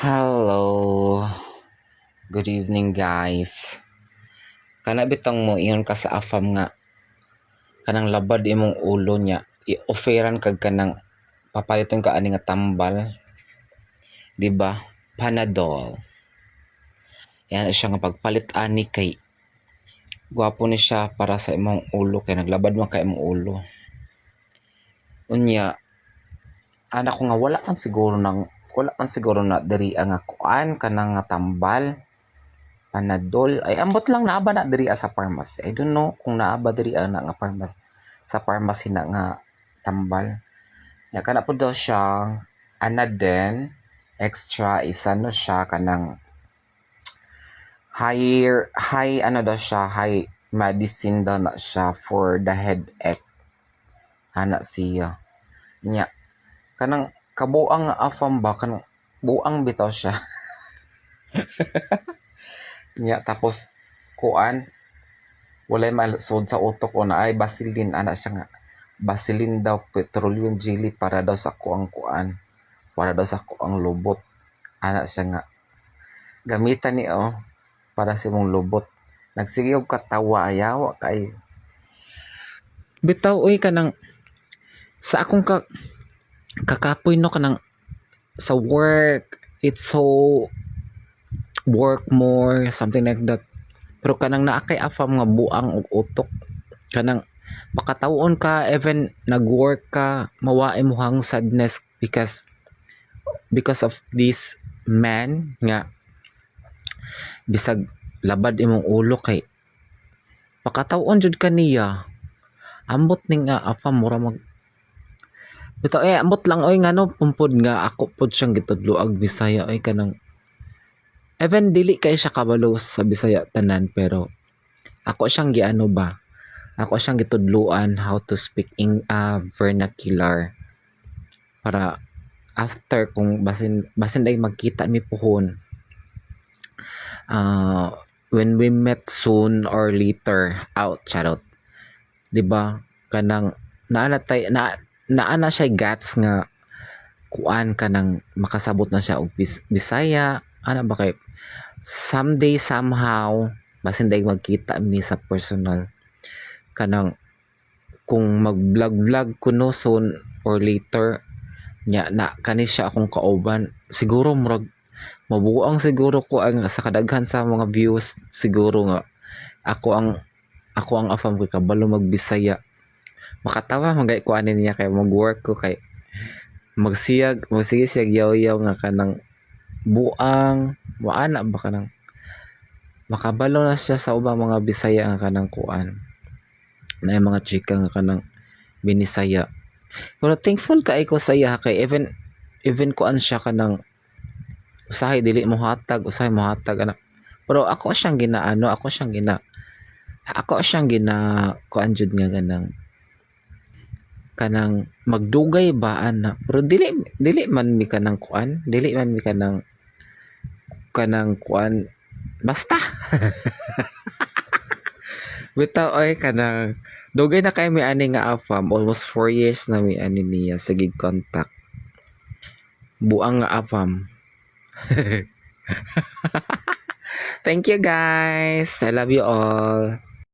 Hello. Good evening, guys. Kana bitang mo iyon ka sa afam nga kanang labad imong ulo niya i-offeran kag kanang papaliton ka ani nga tambal, di ba? Panadol. Yan siya nga pagpalit ani kay gwapo ni siya para sa imong ulo kay naglabad man ka imong ulo. Unya ana ko nga wala man siguro na diri nga kuan kanang nga tambal. Panadol ay ambot lang naaba na diri sa pharmacy. I don't know kung naaba diri na nga pharmacy sa pharmacy na nga tambal. Ya kana po daw siya Anaden extra isa no siya kanang high ano daw siya, high medicine daw na siya for the headache. Ana siya. Nya kanang kabuang nga afam ba kanang buang bitaw siya. Nya tapos kuan walay malusod sa utok o na ay basilin ana siya nga basilin daw petroleum jelly para daw sa kuang kuan para daw sa kuang lubot ana siya nga gamitan ni para sa imong lubot nagsige og katawa ayawa kay bitaw oy kanang sa akong kakapoy no kanang sa work it's so work more something like that pero kanang naa kay afam nga buang og utok kanang makatawon ka even nag-work ka mawae mo hang sadness because of this man nga bisag labad imong ulo kay pakatawon jud kaniya ambot ning nga afam mura mag bitaw ambot lang oy ngano pumpod nga ako pod siyang gitudloag Bisaya oy kanang even dili kay siya kabalo sa Bisaya tanan pero ako siyang giano ba ako siyang gitudluan how to speak in vernacular para after kung basin day magkita mi pohon when we met soon or later out charot di ba kanang naana siya gats nga kuan kanang makasabot na siya og Bisaya ana ba kay someday somehow basin day magkita mi sa personal kanang kung mag-vlog kuno soon or later nya na kani siya akong kauban siguro murag mabuang siguro ko ang sa kadaghan sa mga views siguro nga ako ang afam ko kabalo magbisaya makatawa magay ko ani niya kay mag-work ko kay magsige siya yaw-yaw nga kanang buang waana ba kanang makabalo na siya sa ubang mga Bisaya nga kanang kuan na mga chika nga kanang binisaya pero thankful kay ko sa iya kay even kuan siya kanang usahay dili mo hatag ana pero ako siyang ginaano ako siyang gina kuan jud nga kanang magdugay ba ana pero dili man mi kanang kuan kanang kuan basta bitaw oy kanang dugay na kay mi ani nga afam almost 4 years na mi ani niya sa gig contact buang nga afam. Thank you guys, I love you all.